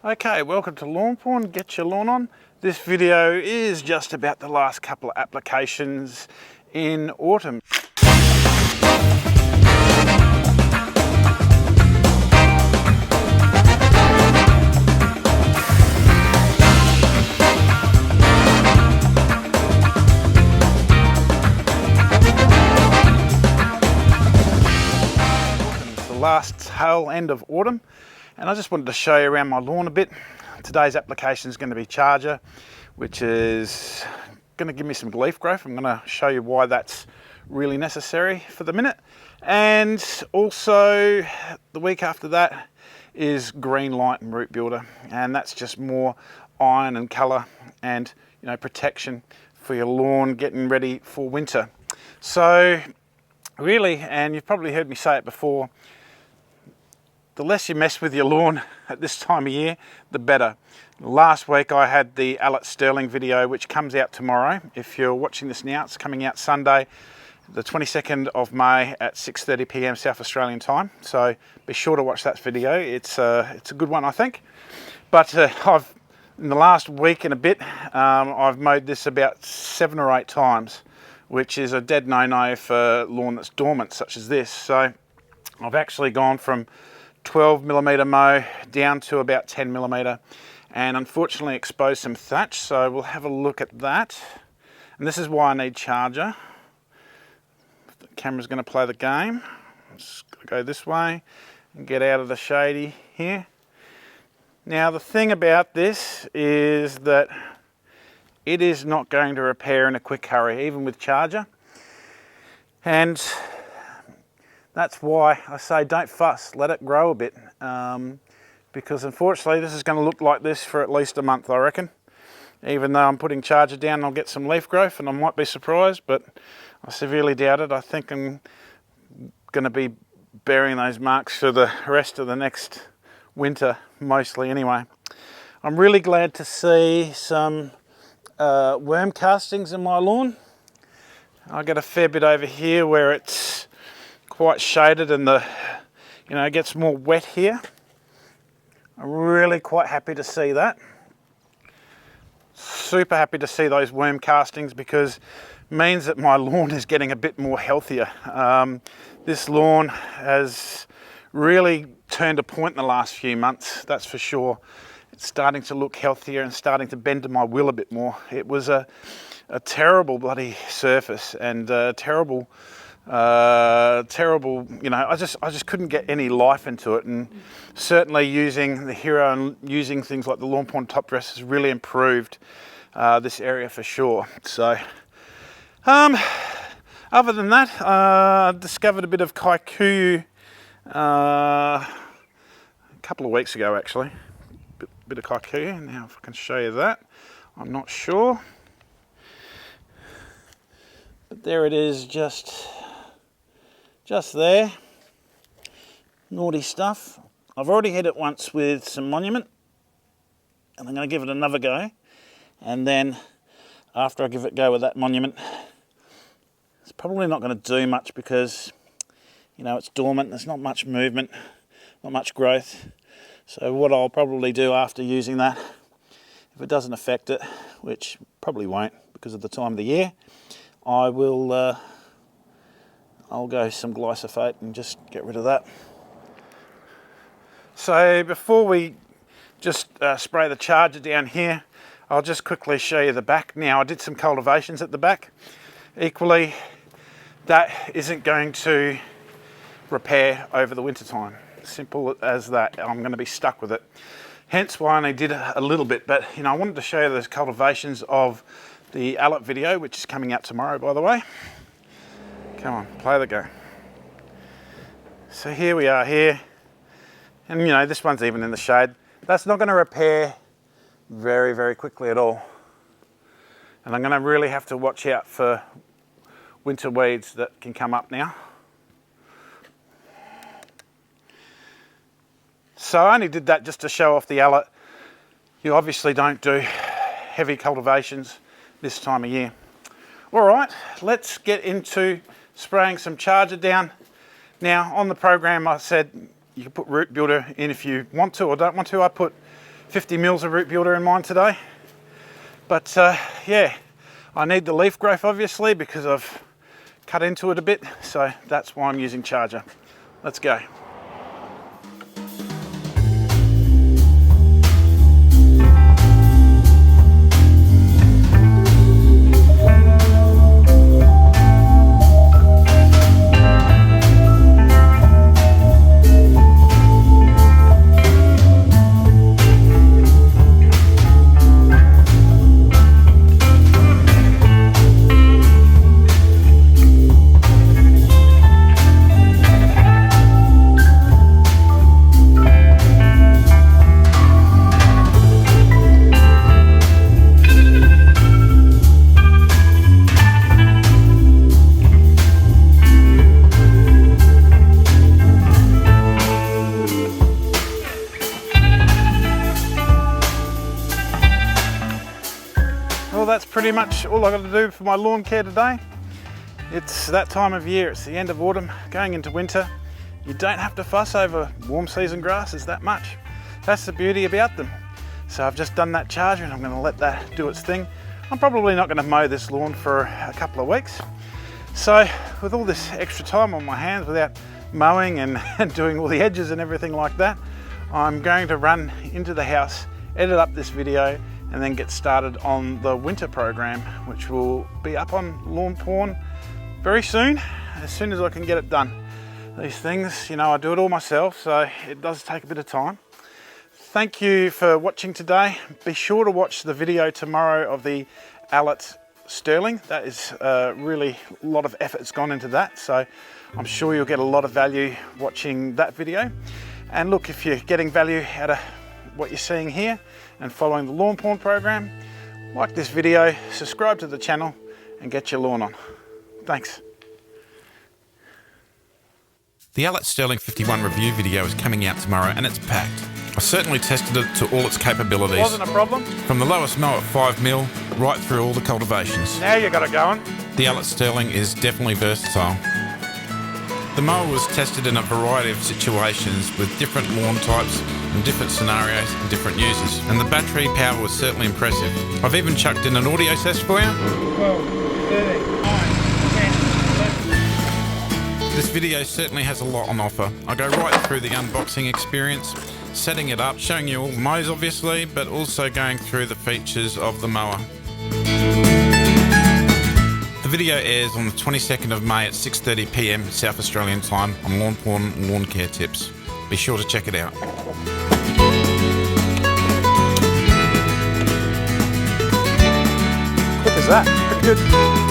Okay, welcome to Lawnporn, get your lawn on. This video is just about the last couple of applications in autumn. It's the last tail end of autumn. And I just wanted to show you around my lawn a bit. Today's application is going to be charger, which is going to give me some leaf growth. I'm going to show you why that's really necessary for the minute. And also the week after that is green light and root builder. And that's just more iron and colour and protection for your lawn getting ready for winter. So really, and you've probably heard me say it before, the less you mess with your lawn at this time of year, the better. Last week I had the Allett Stirling video, which comes out tomorrow. If you're watching this now, it's coming out Sunday, the 22nd of May at 6:30 p.m. South Australian time. So be sure to watch that video. It's a good one, I think. But in the last week and a bit, I've mowed this about 7 or 8 times, which is a dead no-no for lawn that's dormant, such as this. So I've actually gone from 12mm mow down to about 10mm, and unfortunately exposed some thatch, so we'll have a look at that. And this is why I need charger. The camera's going to play the game. Just go this way and get out of the shady here. Now the thing about this is that it is not going to repair in a quick hurry, even with charger. And that's why I say don't fuss, let it grow a bit, because unfortunately this is going to look like this for at least a month, I reckon. Even though I'm putting charger down, I'll get some leaf growth and I might be surprised, but I severely doubt it. I think I'm going to be bearing those marks for the rest of the next winter, mostly anyway. I'm really glad to see some worm castings in my lawn. I get a fair bit over here where it's quite shaded and it gets more wet here. I'm really quite happy to see that. Super happy to see those worm castings, because it means that my lawn is getting a bit more healthier. This lawn has really turned a point in the last few months, that's for sure. It's starting to look healthier and starting to bend to my will a bit more. It was a terrible bloody surface and terrible, I just couldn't get any life into it. And certainly using the Hero and using things like the Lawnporn top dress has really improved this area for sure. So other than that, I discovered a bit of kikuyu a couple of weeks ago, actually. Bit of kikuyu. Now if I can show you that, I'm not sure, but there it is, just there. Naughty stuff. I've already hit it once with some monument, and I'm going to give it another go. And then after I give it a go with that monument, it's probably not going to do much, because it's dormant, there's not much movement, not much growth. So what I'll probably do after using that, if it doesn't affect it, which probably won't because of the time of the year, I will I'll go some glyphosate and just get rid of that. So before we just spray the charger down here, I'll just quickly show you the back. Now I did some cultivations at the back. Equally, that isn't going to repair over the winter time. Simple as that. I'm going to be stuck with it. Hence why I only did a little bit, but I wanted to show you those cultivations of the Allett video, which is coming out tomorrow, by the way. Come on, play the go. So here we are here, and this one's even in the shade. That's not going to repair very, very quickly at all. And I'm going to really have to watch out for winter weeds that can come up now. So I only did that just to show off the Allett. You obviously don't do heavy cultivations this time of year. All right, let's get into spraying some charger down. Now on the program I said you can put root builder in if you want to or don't want to. I put 50 mils of root builder in mine today. But yeah, I need the leaf growth obviously because I've cut into it a bit, so that's why I'm using charger. Let's go. Well, that's pretty much all I've got to do for my lawn care today. It's that time of year, it's the end of autumn, going into winter. You don't have to fuss over warm season grasses that much. That's the beauty about them. So I've just done that charger and I'm going to let that do its thing. I'm probably not going to mow this lawn for a couple of weeks. So with all this extra time on my hands without mowing and doing all the edges and everything like that, I'm going to run into the house, edit up this video, and then get started on the winter program, which will be up on Lawnporn very soon as I can get it done. These things, you know, I do it all myself, so it does take a bit of time. Thank you for watching today. Be sure to watch the video tomorrow of the Allett Stirling. That is really a lot of effort's gone into that, so I'm sure you'll get a lot of value watching that video. And look, if you're getting value out of what you're seeing here and following the Lawnporn program, like this video, subscribe to the channel and get your lawn on. Thanks. The Allett Stirling 51 review video is coming out tomorrow and it's packed. I certainly tested it to all its capabilities. It wasn't a problem. From the lowest mow at 5mm right through all the cultivations. Now you got it going. The Allett Stirling is definitely versatile. The mower was tested in a variety of situations with different lawn types and different scenarios and different uses, and the battery power was certainly impressive. I've even chucked in an audio test for you. 12, 13, 9, 10. This video certainly has a lot on offer. I go right through the unboxing experience, setting it up, showing you all the mows obviously, but also going through the features of the mower. The video airs on the 22nd of May at 6:30 PM South Australian time on Lawnporn Lawn Care Tips. Be sure to check it out. Quick as that, pretty good.